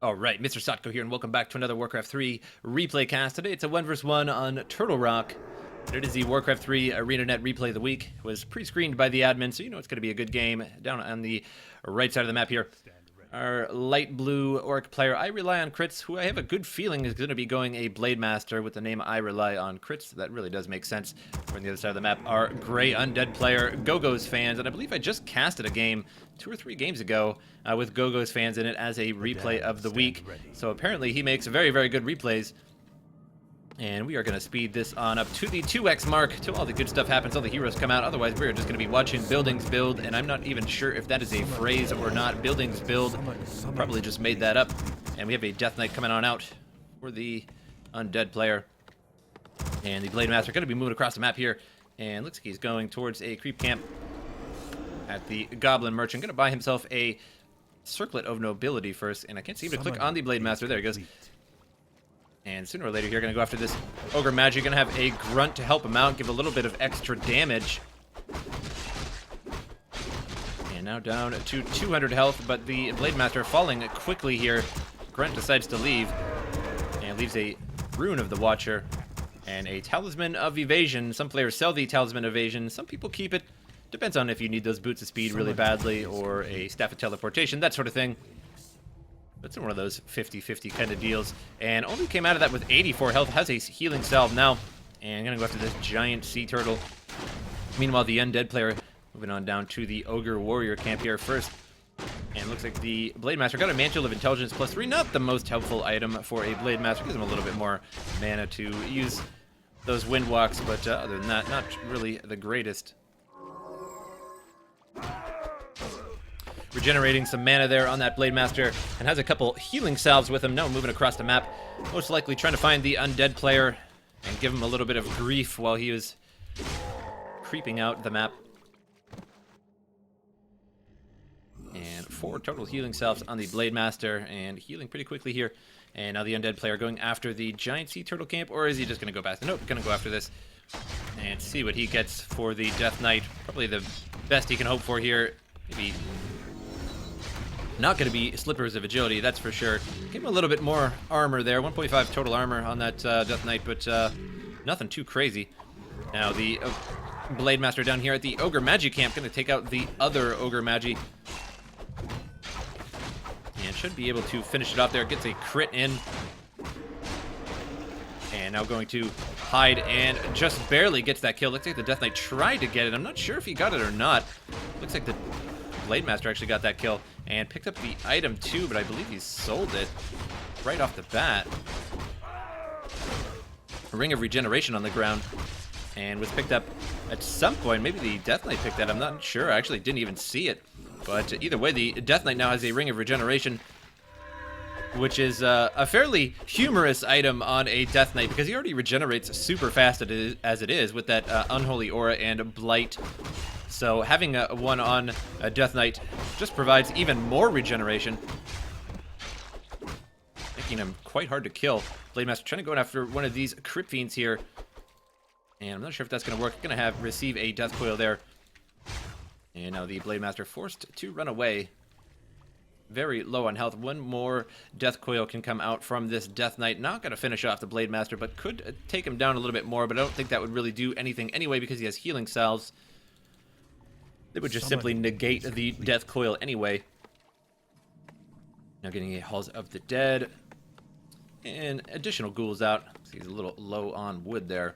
Alright, MrSotko here, and welcome back to another Warcraft 3 replay cast. Today it's a 1v1 on Turtle Rock. It is the Warcraft 3 ArenaNet replay of the week. It was pre-screened by the admin, so you know it's going to be a good game. Down on the right side of the map here, our light blue orc player, iRelyOnCrits, who I have a good feeling is going to be going a Blade Master with the name iRelyOnCrits. That really does make sense. On the other side of the map, our gray Undead player, Gogozfans, and I believe I just casted a game 2 or 3 games ago with Gogozfans in it as a replay of the week. So apparently he makes very, very good replays. And we are going to speed this on up to the 2x mark till all the good stuff happens, all the heroes come out. Otherwise, we're just going to be watching buildings build, and I'm not even sure if that is a phrase or not. Buildings build, probably just made that up. And we have a Death Knight coming on out for the Undead player. And the Blade Master going to be moving across the map here. And looks like he's going towards a creep camp at the Goblin Merchant. Going to buy himself a Circlet of Nobility first. And I can't seem to click on the Blade Master. There he goes. And sooner or later, you're going to go after this Ogre Magi. You're going to have a Grunt to help him out, give a little bit of extra damage. And now down to 200 health, but the Blade Master falling quickly here. Grunt decides to leave, and leaves a Rune of the Watcher and a Talisman of Evasion. Some players sell the Talisman of Evasion. Some people keep it. Depends on if you need those Boots of Speed really badly, or a Staff of Teleportation, that sort of thing. It's one of those 50-50 kind of deals. And only came out of that with 84 health. Has a healing salve now. And going to go after this giant sea turtle. Meanwhile, the Undead player moving on down to the Ogre Warrior camp here first. And looks like the Blade Master got a Mantle of Intelligence +3. Not the most helpful item for a Blade Master. Gives him a little bit more mana to use those Windwalks. But other than that, not really the greatest. Regenerating some mana there on that Blade Master, and has a couple healing salves with him. Now moving across the map, most likely trying to find the Undead player and give him a little bit of grief while he was creeping out the map. And 4 total healing salves on the Blade Master, and healing pretty quickly here. And now the Undead player going after the giant sea turtle camp, or is he just going to go back? Nope, going to go after this and see what he gets for the Death Knight. Probably the best he can hope for here. Maybe not going to be Slippers of Agility, that's for sure. Give him a little bit more armor there. 1.5 total armor on that Death Knight, but nothing too crazy. Now the Blade Master down here at the Ogre Magi camp, going to take out the other Ogre Magi. And should be able to finish it off there. Gets a crit in. And now going to hide and just barely gets that kill. Looks like the Death Knight tried to get it. I'm not sure if he got it or not. Looks like the Blade Master actually got that kill and picked up the item too, but I believe he sold it right off the bat. A Ring of Regeneration on the ground, and was picked up at some point. Maybe the Death Knight picked that. I'm not sure. I actually didn't even see it. But either way, the Death Knight now has a Ring of Regeneration, which is a fairly humorous item on a Death Knight because he already regenerates super fast as it is with that Unholy Aura and Blight. So having one on a Death Knight just provides even more regeneration, making him quite hard to kill. Blade Master trying to go after one of these Crypt Fiends here, and I'm not sure if that's going to work. Going to receive a Death Coil there, and now the Blade Master forced to run away. Very low on health. One more Death Coil can come out from this Death Knight. Not going to finish off the Blade Master, but could take him down a little bit more. But I don't think that would really do anything anyway because he has healing salves. They would just simply negate the Death Coil anyway. Now getting a Halls of the Dead. And additional ghouls out. He's a little low on wood there.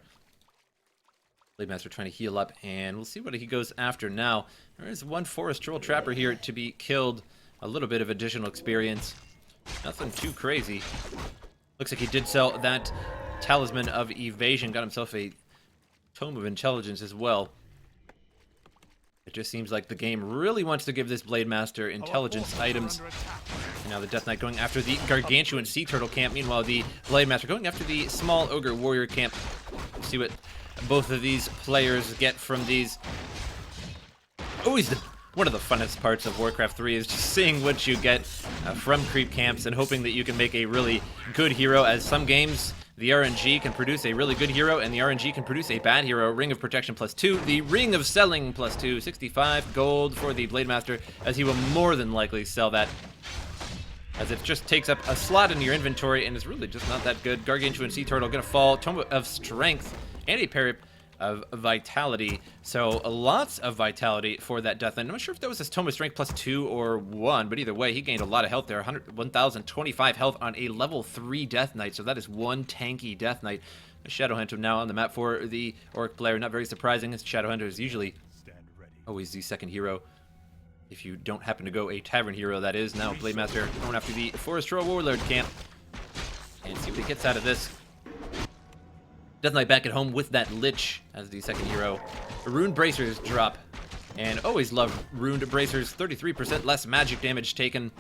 Blade Master trying to heal up. And we'll see what he goes after now. There is one Forest Troll Trapper here to be killed. A little bit of additional experience. Nothing too crazy. Looks like he did sell that Talisman of Evasion. Got himself a Tome of Intelligence as well. It just seems like the game really wants to give this Blade Master intelligence items. And now the Death Knight going after the Gargantuan Sea Turtle camp. Meanwhile, the Blade Master going after the small Ogre Warrior camp. Let's see what both of these players get from these. Always one of the funnest parts of Warcraft 3 is just seeing what you get from creep camps and hoping that you can make a really good hero. As some games, the RNG can produce a really good hero, and the RNG can produce a bad hero. Ring of Protection +2, the Ring of Selling +2, 65 gold for the Blade Master, as he will more than likely sell that as it just takes up a slot in your inventory and is really just not that good. Gargantuan Sea Turtle gonna fall. Tome of Strength and a pair of Vitality. So lots of Vitality for that Death Knight. I'm not sure if that was his Tome of Strength +2 or 1, but either way, he gained a lot of health there. 1,025 health on a level 3 Death Knight, so that is one tanky Death Knight. Shadowhunter now on the map for the Orc player. Not very surprising, as Shadowhunter is usually always the second hero. If you don't happen to go a Tavern hero, that is. Now Blademaster going after the Forest Troll Warlord camp. And see what he gets out of this. Death Knight back at home with that Lich as the second hero. Rune Bracers drop. And always love Rune Bracers. 33% less magic damage taken.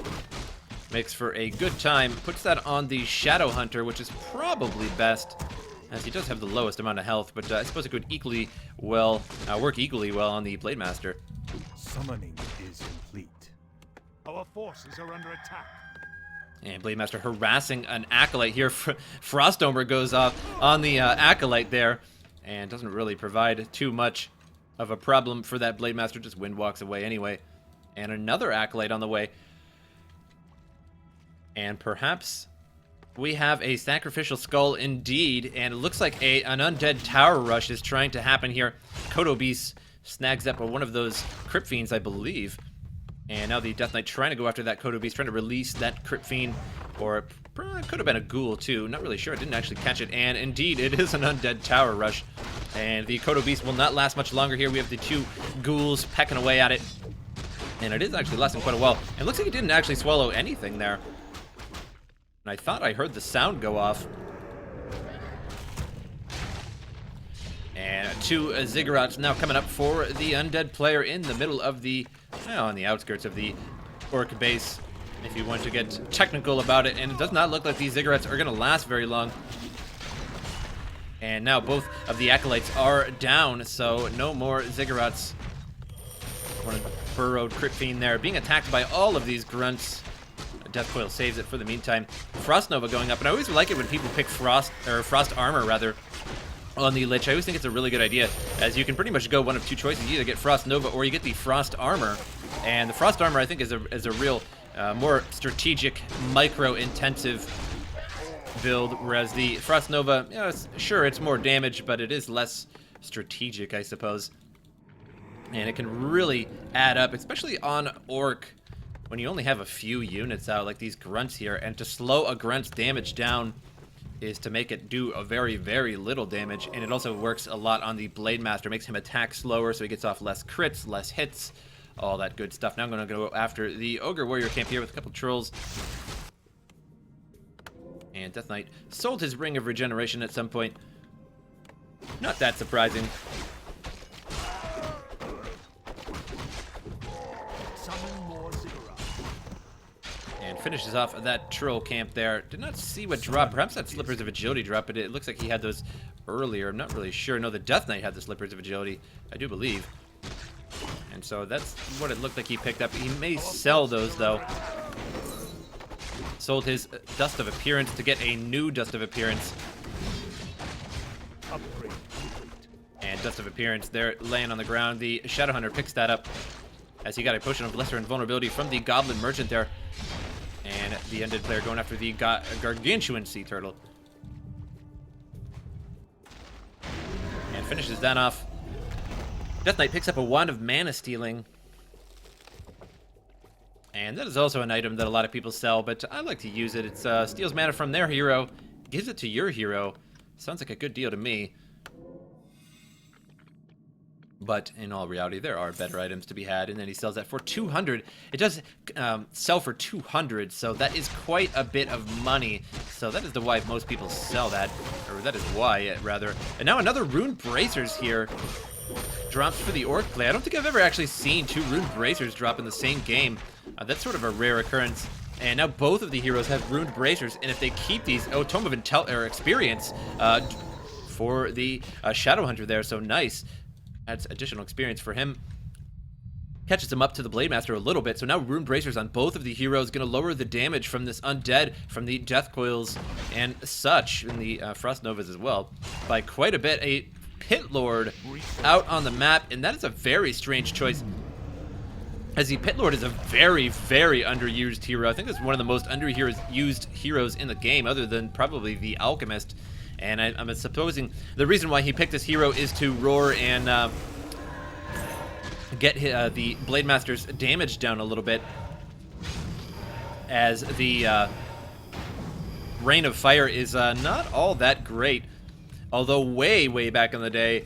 Makes for a good time. Puts that on the Shadowhunter, which is probably best, as he does have the lowest amount of health, but I suppose it could equally well work equally well on the Blademaster. Summoning is complete. Our forces are under attack. And Blademaster harassing an Acolyte here. Frostomer goes off on the Acolyte there, and doesn't really provide too much of a problem for that Blademaster. Just wind walks away anyway. And another Acolyte on the way. And perhaps we have a Sacrificial Skull indeed, and it looks like an Undead Tower Rush is trying to happen here. Kodo Beast snags up one of those Crypt Fiends, I believe. And now the Death Knight trying to go after that Kodo Beast, trying to release that Crypt Fiend. Or it could have been a Ghoul too, not really sure. It didn't actually catch it, and indeed it is an Undead Tower Rush. And the Kodo Beast will not last much longer here. We have the two Ghouls pecking away at it. And it is actually lasting quite a while. And it looks like it didn't actually swallow anything there. And I thought I heard the sound go off. And two Ziggurats now coming up for the Undead player in the middle of the, on the outskirts of the Orc base, if you want to get technical about it. And it does not look like these Ziggurats are going to last very long. And now both of the Acolytes are down, so no more Ziggurats. One burrowed Crypt Fiend there, being attacked by all of these grunts. Death Coil saves it for the meantime. Frost Nova going up, and I always like it when people pick Frost Armor rather on the Lich. I always think it's a really good idea, as you can pretty much go one of two choices. You either get Frost Nova or you get the Frost Armor, and the Frost Armor I think is a real more strategic, micro-intensive build, whereas the Frost Nova, you know, sure, it's more damage, but it is less strategic, I suppose, and it can really add up, especially on Orc, when you only have a few units out, like these grunts here. And to slow a grunt's damage down is to make it do a very, very little damage. And it also works a lot on the Blademaster, makes him attack slower, so he gets off less crits, less hits, all that good stuff. Now I'm going to go after the Ogre Warrior camp here with a couple trolls. And Death Knight sold his Ring of Regeneration at some point. Not that surprising. And finishes off that troll camp there. Did not see what dropped. Perhaps that Slippers of Agility drop, but it looks like he had those earlier. I'm not really sure. No, the Death Knight had the Slippers of Agility, I do believe. And so that's what it looked like he picked up. He may sell those, though. Sold his Dust of Appearance to get a new Dust of Appearance. And Dust of Appearance there laying on the ground. The Shadowhunter picks that up, as he got a Potion of Lesser Invulnerability from the Goblin Merchant there. And the Undead player going after the Gargantuan Sea Turtle. And finishes that off. Death Knight picks up a Wand of Mana Stealing. And that is also an item that a lot of people sell, but I like to use it. It steals mana from their hero, gives it to your hero. Sounds like a good deal to me. But in all reality, there are better items to be had, and then he sells that for 200. It does sell for 200, so that is quite a bit of money. So that is the why most people sell that, or that is why, rather. And now another Rune Bracers here drops for the Orc play. I don't think I've ever actually seen two Rune Bracers drop in the same game. That's sort of a rare occurrence. And now both of the heroes have Rune Bracers, and if they keep these, Tome of Experience for the Shadowhunter there, so nice. Adds additional experience for him. Catches him up to the Blademaster a little bit. So now Rune Bracers on both of the heroes, going to lower the damage from this Undead, from the Death Coils and such, and the Frost Novas as well, by quite a bit. A Pit Lord out on the map, and that is a very strange choice. as the Pit Lord is a very, very underused hero. I think it's one of the most underused heroes in the game, other than probably the Alchemist. And I'm supposing the reason why he picked this hero is to roar and get the Blade Master's damage down a little bit, as the Rain of Fire is not all that great. Although way, way back in the day,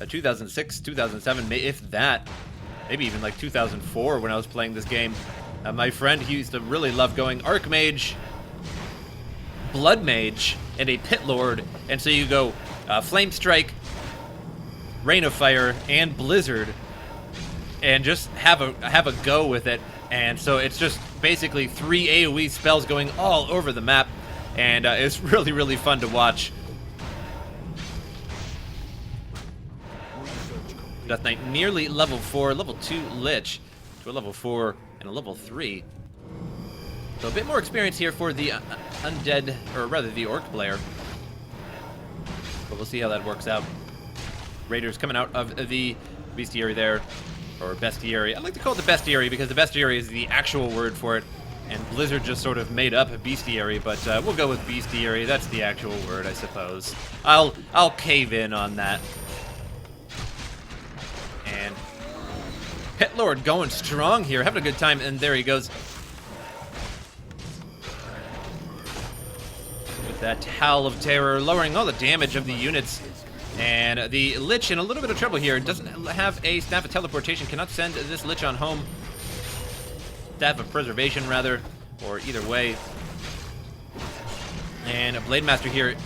2006, 2007, if that, maybe even like 2004 when I was playing this game, my friend, he used to really love going Archmage, Blood Mage, and a Pit Lord. And so you go Flame Strike, Rain of Fire, and Blizzard, and just have a go with it. And so it's just basically 3 AoE spells going all over the map, and it's really, really fun to watch. Death Knight nearly level 4, level 2 Lich to a level 4 and a level 3. So a bit more experience here for the Undead, or rather the Orc player. But we'll see how that works out. Raiders coming out of the Bestiary there, or Bestiary. I like to call it the Bestiary because the Bestiary is the actual word for it, and Blizzard just sort of made up a Bestiary, but we'll go with Bestiary. That's the actual word, I suppose. I'll cave in on that. And Pit Lord going strong here, having a good time, and there he goes. With that Howl of Terror, lowering all the damage of the units. And the Lich in a little bit of trouble here. Doesn't have a Staff of Teleportation, cannot send this Lich on home. Staff of Preservation, rather, or either way. And a Blade Master here,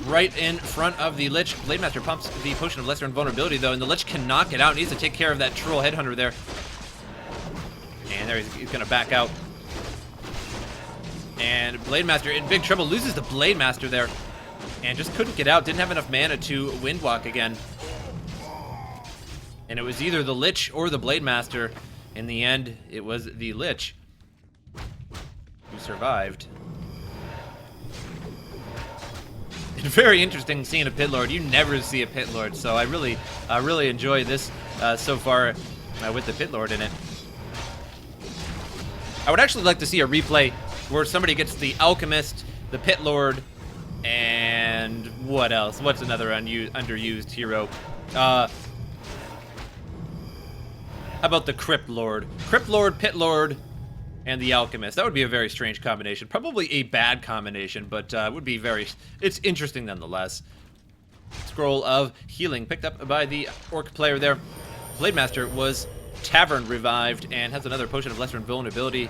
right in front of the Lich. Blade Master pumps the Potion of Lesser Invulnerability, though, and the Lich can knock it out. Needs to take care of that Troll Headhunter there. And there he's going to back out. And Blade Master in big trouble. Loses the Blade Master there. And just couldn't get out. Didn't have enough mana to Windwalk again. And it was either the Lich or the Blade Master. In the end, it was the Lich who survived. Very interesting seeing a Pit Lord. You never see a Pit Lord, so I really enjoy this so far with the Pit Lord in it. I would actually like to see a replay where somebody gets the Alchemist, the Pit Lord, and what else? What's another underused hero? How about the Crypt Lord? Crypt Lord, Pit Lord, and the Alchemist. That would be a very strange combination. Probably a bad combination, but would be it's interesting nonetheless. Scroll of Healing picked up by the Orc player there. Blade Master was Tavern revived and has another Potion of Lesser Invulnerability.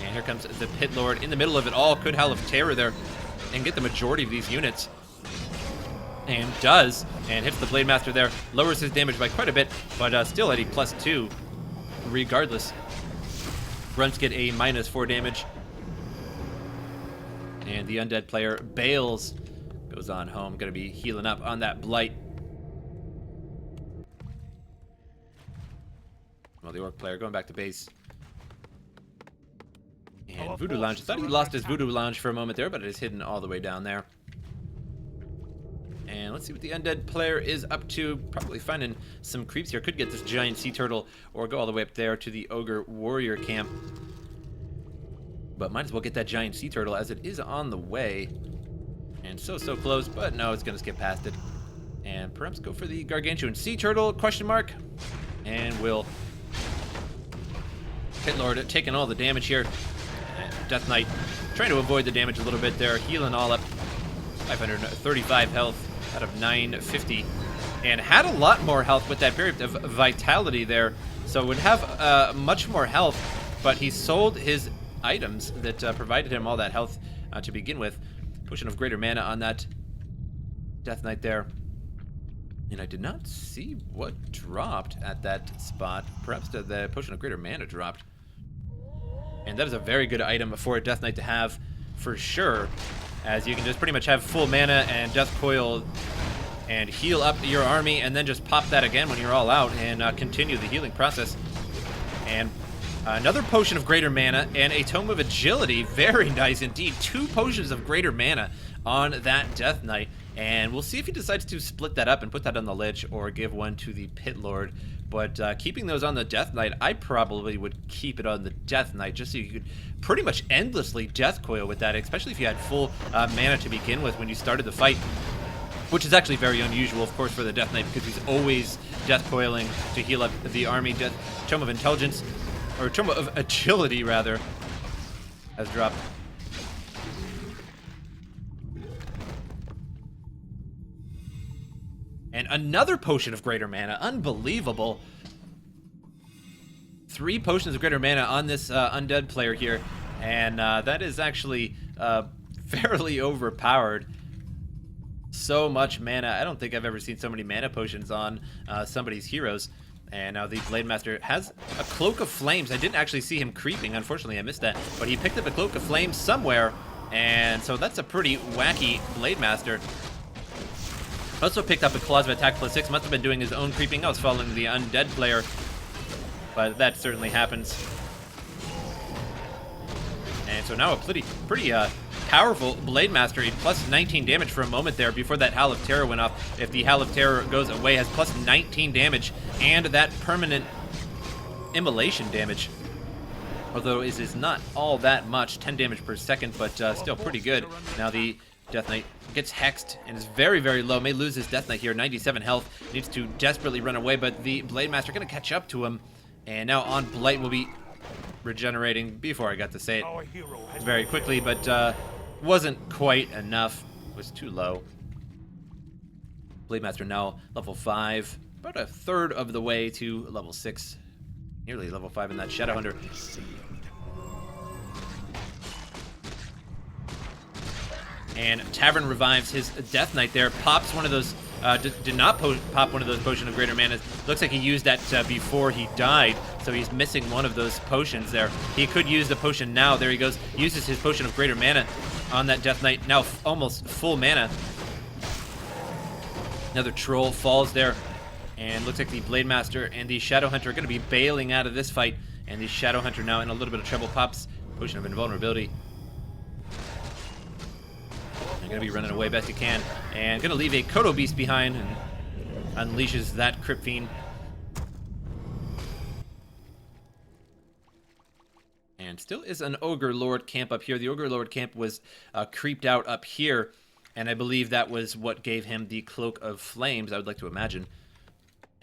And here comes the Pit Lord in the middle of it all. Could Howl of Terror there and get the majority of these units. And does, and hits the Blade Master there. Lowers his damage by quite a bit, but still at a +2 regardless. Grunts get a -4 damage. And the Undead player bails. Goes on home. Going to be healing up on that Blight. Well, the Orc player going back to base. And Voodoo Lounge. I thought he lost his Voodoo Lounge for a moment there, but it is hidden all the way down there. And let's see what the Undead player is up to. Probably finding some creeps here. Could get this giant sea turtle or go all the way up there to the Ogre Warrior camp. But might as well get that giant sea turtle as it is on the way. And so close, but no, it's going to skip past it. And perhaps go for the Gargantuan Sea Turtle, question mark. And we'll... Pit Lord taking all the damage here. And Death Knight trying to avoid the damage a little bit there. Healing all up. 535 health out of 950. And had a lot more health with that period of vitality there. So would have much more health, but he sold his items that provided him all that health to begin with. Potion of Greater Mana on that Death Knight there. And I did not see what dropped at that spot. Perhaps the Potion of Greater Mana dropped. And that is a very good item for a Death Knight to have, for sure. As you can just pretty much have full mana and Death Coil and heal up your army, and then just pop that again when you're all out and continue the healing process. And another Potion of Greater Mana and a Tome of Agility. Very nice indeed. 2 Potions of Greater Mana on that Death Knight. And we'll see if he decides to split that up and put that on the Lich or give one to the Pit Lord. But keeping those on the Death Knight, I probably would keep it on the Death Knight just so you could pretty much endlessly Death Coil with that, especially if you had full mana to begin with when you started the fight. Which is actually very unusual, of course, for the Death Knight because he's always Death Coiling to heal up the army. Tome of Intelligence, or Tome of Agility, rather, has dropped. And another potion of greater mana. Unbelievable. 3 potions of greater mana on this undead player here. And that is actually fairly overpowered. So much mana. I don't think I've ever seen so many mana potions on somebody's heroes. And now the Blade Master has a Cloak of Flames. I didn't actually see him creeping. Unfortunately, I missed that. But he picked up a Cloak of Flames somewhere. And so that's a pretty wacky Blade Master. Also picked up a Claws of Attack +6. Must have been doing his own creeping. I was following the undead player. But that certainly happens. And so now a pretty powerful Blade Master. He plus 19 damage for a moment there before that Howl of Terror went off. If the Howl of Terror goes away, has plus 19 damage and that permanent immolation damage. Although it is not all that much, 10 damage per second, but still pretty good. Now the Death Knight gets hexed and is very, very low. May lose his Death Knight here, 97 health. Needs to desperately run away, but the Blade Master going to catch up to him. And now on Blight will be regenerating before I got to say it very quickly, but wasn't quite enough. It was too low. Blade Master now level 5, about a third of the way to level 6. Nearly level 5 in that Shadowhunter. And Tavern revives his Death Knight there. Pops one of those, did not pop one of those Potion of Greater Mana. Looks like he used that before he died, so he's missing one of those potions there. He could use the potion now. There he goes. Uses his Potion of Greater Mana on that Death Knight. Now almost full mana. Another Troll falls there. And looks like the Blade Master and the Shadowhunter are going to be bailing out of this fight. And the Shadowhunter now in a little bit of trouble. Pops Potion of Invulnerability. Gonna be running away best he can, and gonna leave a Kodo Beast behind, and unleashes that Crypt Fiend. And still is an Ogre Lord camp up here. The Ogre Lord camp was creeped out up here, and I believe that was what gave him the Cloak of Flames, I would like to imagine.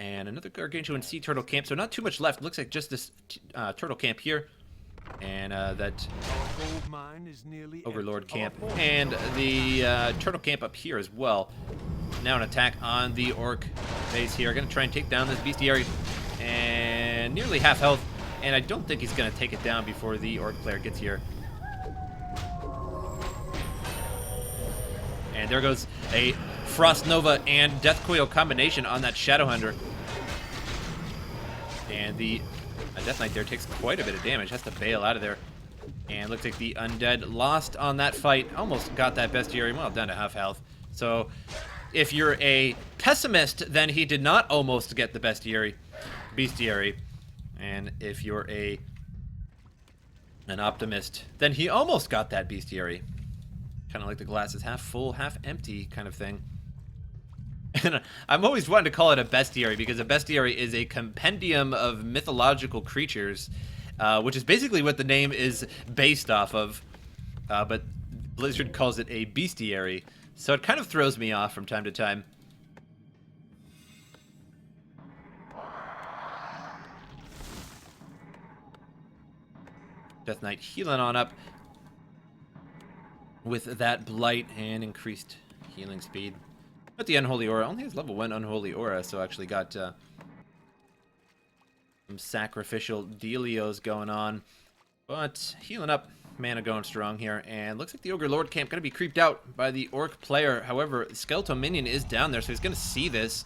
And another Gargantuan Sea Turtle camp, so not too much left. Looks like just this turtle camp here. And that Overlord camp, and the turtle camp up here as well. Now an attack on the orc base here. Gonna try and take down this bestiary, and nearly half health, and I don't think he's gonna take it down before the orc player gets here. And there goes a Frost Nova and Death Coil combination on that Shadowhunter. And the Death Knight there takes quite a bit of damage, has to bail out of there. And looks like the Undead lost on that fight, almost got that Bestiary, well, down to half health. So if you're a pessimist, then he did not almost get the Bestiary. And if you're an optimist, then he almost got that Bestiary. Kind of like the glass is half full, half empty kind of thing. And I'm always wanting to call it a bestiary because a bestiary is a compendium of mythological creatures, which is basically what the name is based off of. But Blizzard calls it a bestiary, so it kind of throws me off from time to time. Death Knight healing on up with that Blight and increased healing speed. But the Unholy Aura only has level 1 Unholy Aura, so actually got some sacrificial dealios going on. But healing up, mana going strong here, and looks like the Ogre Lord camp going to be creeped out by the Orc player. However, Skeletal Minion is down there, so he's going to see this.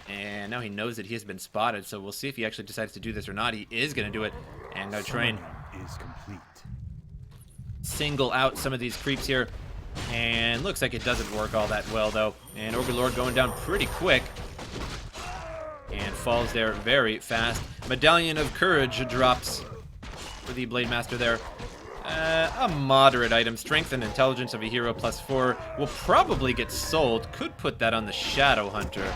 And now he knows that he has been spotted, so we'll see if he actually decides to do this or not. He is going to do it, and going to try and single out some of these creeps here. And looks like it doesn't work all that well, though. And Ogre Lord going down pretty quick. And falls there very fast. Medallion of Courage drops for the Blade Master there. A moderate item. Strength and intelligence of a hero +4 will probably get sold. Could put that on the Shadow Hunter.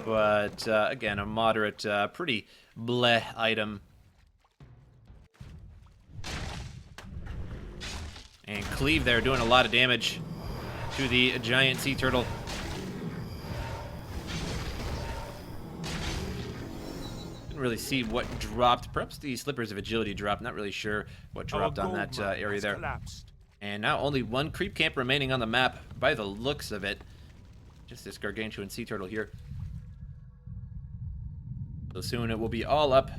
But, again, a moderate, pretty bleh item. And Cleave there doing a lot of damage to the giant sea turtle. Didn't really see what dropped. Perhaps the Slippers of Agility dropped. Not really sure what dropped on that area there. And now only one creep camp remaining on the map by the looks of it. Just this gargantuan sea turtle here. So soon it will be all up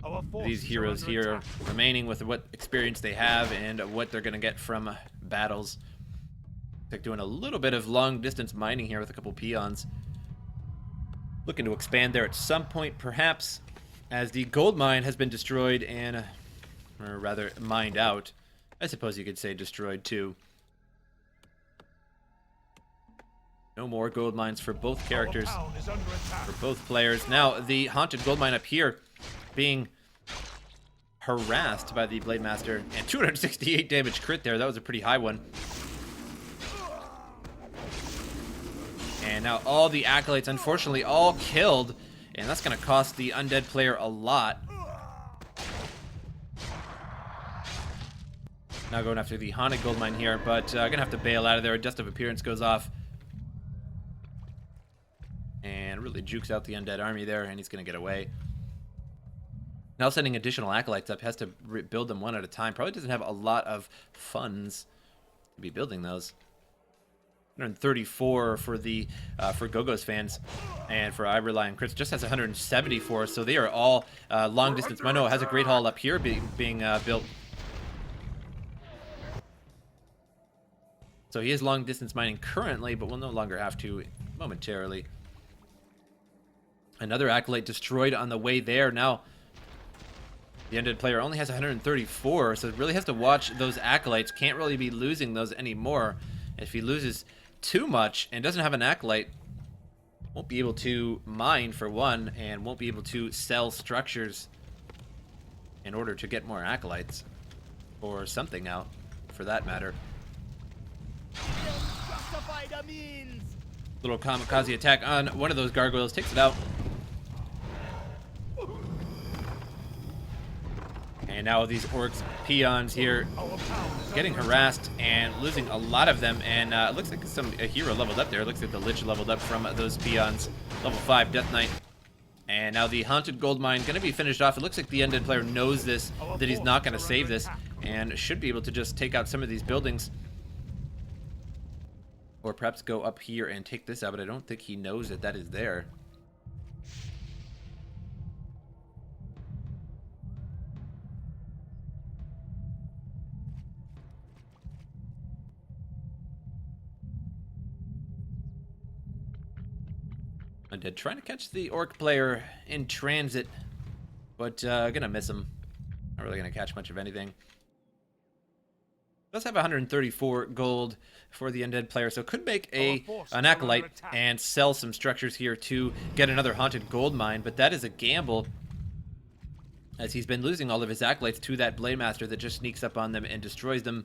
to these heroes here, remaining with what experience they have and what they're going to get from battles. They're doing a little bit of long-distance mining here with a couple peons. Looking to expand there at some point, perhaps, as the gold mine has been destroyed and, or rather, mined out. I suppose you could say destroyed, too. No more gold mines for both characters, for both players. Now, the haunted gold mine up here being harassed by the Blade Master. And 268 damage crit there. That was a pretty high one. And now all the acolytes, unfortunately, all killed. And that's going to cost the Undead player a lot. Now going after the haunted gold mine here, but going to have to bail out of there. Dust of Appearance goes off. And really jukes out the Undead army there, and he's going to get away. Now sending additional acolytes up, has to build them one at a time. Probably doesn't have a lot of funds to be building those. 134 for the for Gogozfans, and for iRelyOnCrits just has 174. So they are all long distance. Mano has a great haul up here being built. So he is long distance mining currently, but will no longer have to momentarily. Another acolyte destroyed on the way there. Now, the Undead player only has 134, so it really has to watch those acolytes. Can't really be losing those anymore. If he loses too much and doesn't have an acolyte, won't be able to mine for one, and won't be able to sell structures in order to get more acolytes. Or something out, for that matter. Little kamikaze attack on one of those gargoyles, takes it out. And now these orcs, peons here, getting harassed and losing a lot of them. And it looks like a hero leveled up there. It looks like the Lich leveled up from those peons. Level 5 Death Knight. And now the haunted gold mine going to be finished off. It looks like the Undead player knows this, that he's not going to save this, and should be able to just take out some of these buildings. Or perhaps go up here and take this out, but I don't think he knows that that is there. Undead trying to catch the orc player in transit, but gonna miss him. Not really gonna catch much of anything. Does have 134 gold for the Undead player, so could make an acolyte and sell some structures here to get another haunted gold mine, but that is a gamble, as he's been losing all of his acolytes to that Blade Master that just sneaks up on them and destroys them.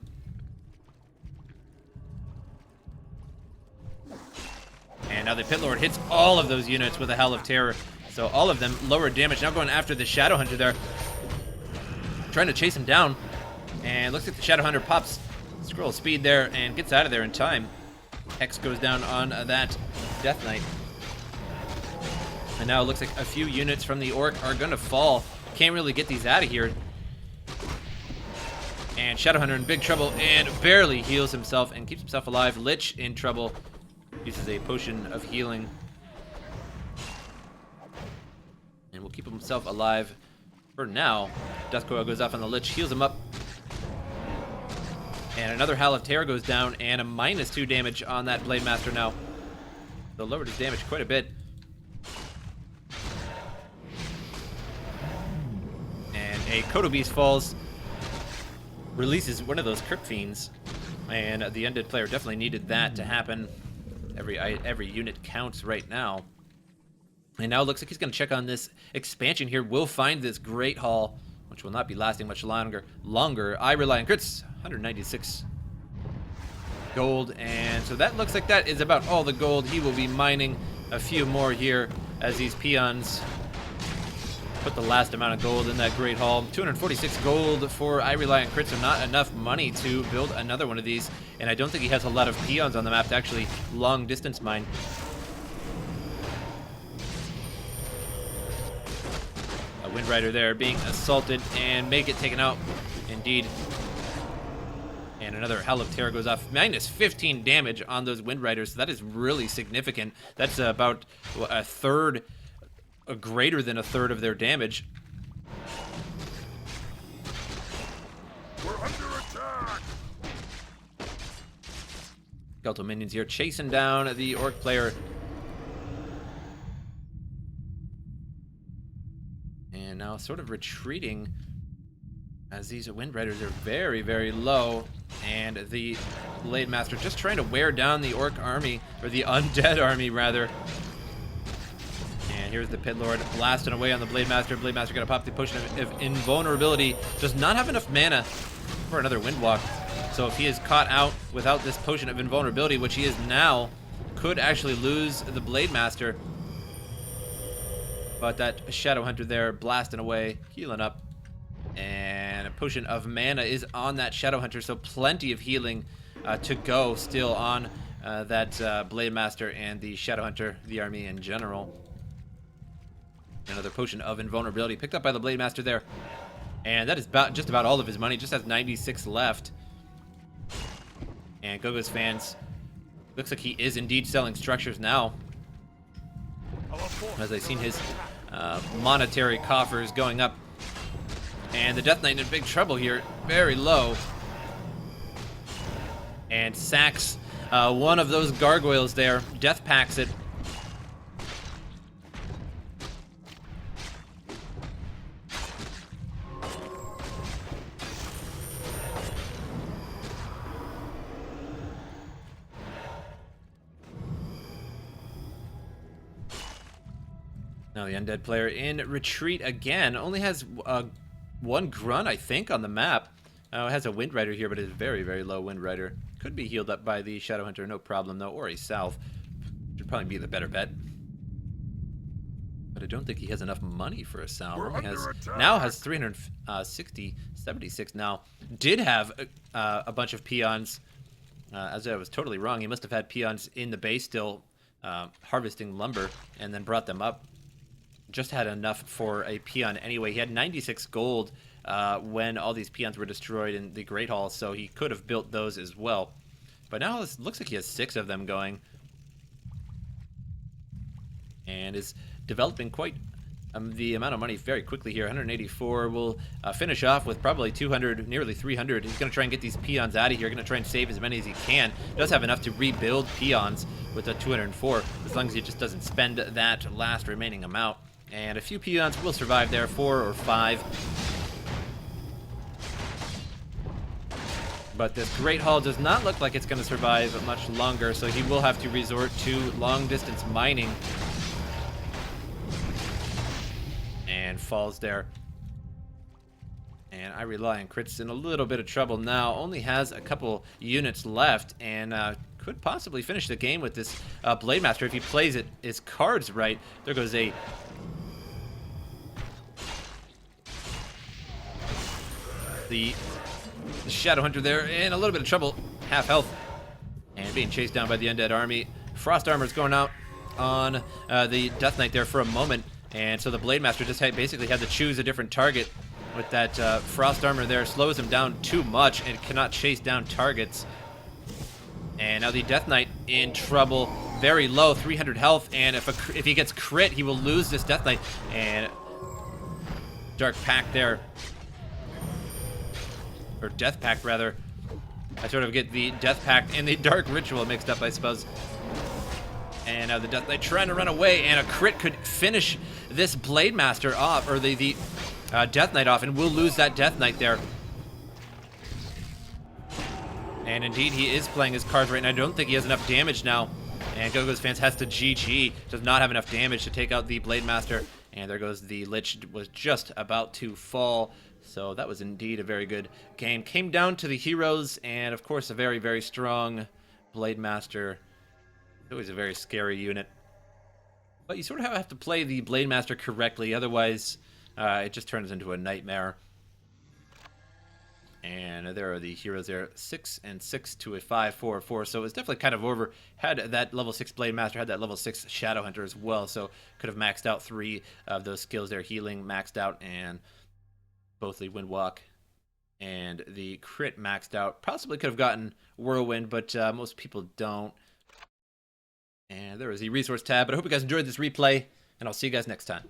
And now the Pit Lord hits all of those units with a Howl of Terror. So all of them lower damage. Now going after the Shadow Hunter there. Trying to chase him down. And looks like the Shadow Hunter pops scroll speed there and gets out of there in time. Hex goes down on that Death Knight. And now it looks like a few units from the Orc are going to fall. Can't really get these out of here. And Shadow Hunter in big trouble and barely heals himself and keeps himself alive. Lich in trouble. Uses a potion of healing. And will keep himself alive for now. Death Coil goes off on the Lich, heals him up. And another Howl of Terror goes down, and a -2 damage on that Blade Master now. So lowered his damage quite a bit. And a Kodo Beast falls. Releases one of those Crypt Fiends. And the Undead player definitely needed that to happen. Every unit counts right now. And now it looks like he's going to check on this expansion here. We'll find this great haul which will not be lasting much longer. iRelyOnCrits, 196 gold, and so that looks like that is about all the gold. He will be mining a few more here as these peons put the last amount of gold in that Great Hall. 246 gold for iRelyOnCrits, so not enough money to build another one of these, and I don't think he has a lot of peons on the map to actually long distance mine. A Wind Rider there being assaulted and may get taken out, indeed. And another Howl of Terror goes off. Minus 15 damage on those Wind Riders. So that is really significant. That's about a third, greater than a third of their damage. We're under attack. Skeletal minions here chasing down the Orc player. And now sort of retreating as these Wind Riders are very, very low. And the Blade Master just trying to wear down the Orc army, or the Undead army, rather. And here's the Pit Lord blasting away on the Blade Master. Blade Master gonna pop the potion of invulnerability. Does not have enough mana for another Windwalk. So if he is caught out without this potion of invulnerability, which he is now, could actually lose the Blade Master. But that Shadow Hunter there blasting away, healing up. And a potion of mana is on that Shadow Hunter, so plenty of healing to go still on that Blade Master and the Shadow Hunter, the army in general. Another potion of invulnerability picked up by the Blade Master there. And that is just about all of his money, just has 96 left. And Gogozfans looks like he is indeed selling structures now, as I've seen his monetary coffers going up. And the Death Knight in big trouble here, very low. And sacks one of those gargoyles there, death packs it. Now the Undead player in retreat again, only has one grunt, I think, on the map. It has a Wind Rider here, but it's very, very low Wind Rider. Could be healed up by the Shadow Hunter, no problem, though, or a Salve. Should probably be the better bet. But I don't think he has enough money for a Salve. Now has 76 now. Did have a bunch of peons, as I was totally wrong. He must have had peons in the base still, harvesting lumber, and then brought them up. Just had enough for a peon anyway. He had 96 gold when all these peons were destroyed in the Great Hall, so he could have built those as well. But now it looks like he has 6 of them going, and is developing quite the amount of money very quickly here. 184 will finish off with probably 200, nearly 300. He's going to try and get these peons out of here. Going to try and save as many as he can. Does have enough to rebuild peons with a 204, as long as he just doesn't spend that last remaining amount. And a few peons will survive there, 4 or 5. But this Great Hall does not look like it's going to survive much longer, so he will have to resort to long-distance mining. And falls there. And iRelyOnCrits in a little bit of trouble now. Only has a couple units left, and could possibly finish the game with this Blade Master if he plays his cards right. There goes the Shadow Hunter there in a little bit of trouble, half health, and being chased down by the Undead army. Frost Armor's going out on the Death Knight there for a moment, and so the Blade Master just basically had to choose a different target with that Frost Armor there. Slows him down too much and cannot chase down targets. And now the Death Knight in trouble, very low, 300 health, and if he gets crit, he will lose this Death Knight. And Dark Pact there, or Death Pact rather. I sort of get the Death Pact and the Dark Ritual mixed up, I suppose. And now the Death Knight trying to run away, and a crit could finish this Blade Master off, or the Death Knight off, and we'll lose that Death Knight there. And indeed, he is playing his cards right now. I don't think he has enough damage now. And Gogozfans has to GG. Does not have enough damage to take out the Blade Master. And there goes the Lich, was just about to fall So that was indeed a very good game. Came down to the heroes, and of course a very, very strong Blade Master. Always a very scary unit. But you sort of have to play the Blade Master correctly, otherwise it just turns into a nightmare. And there are the heroes there, 6 and 6 to a 5-4-4. So it was definitely kind of over. Had that level 6 Blade Master, had that level 6 Shadow Hunter as well. So could have maxed out 3 of those skills there. Healing maxed out, and both the Windwalk and the crit maxed out. Possibly could have gotten Whirlwind, but most people don't. And there is the resource tab. But I hope you guys enjoyed this replay, and I'll see you guys next time.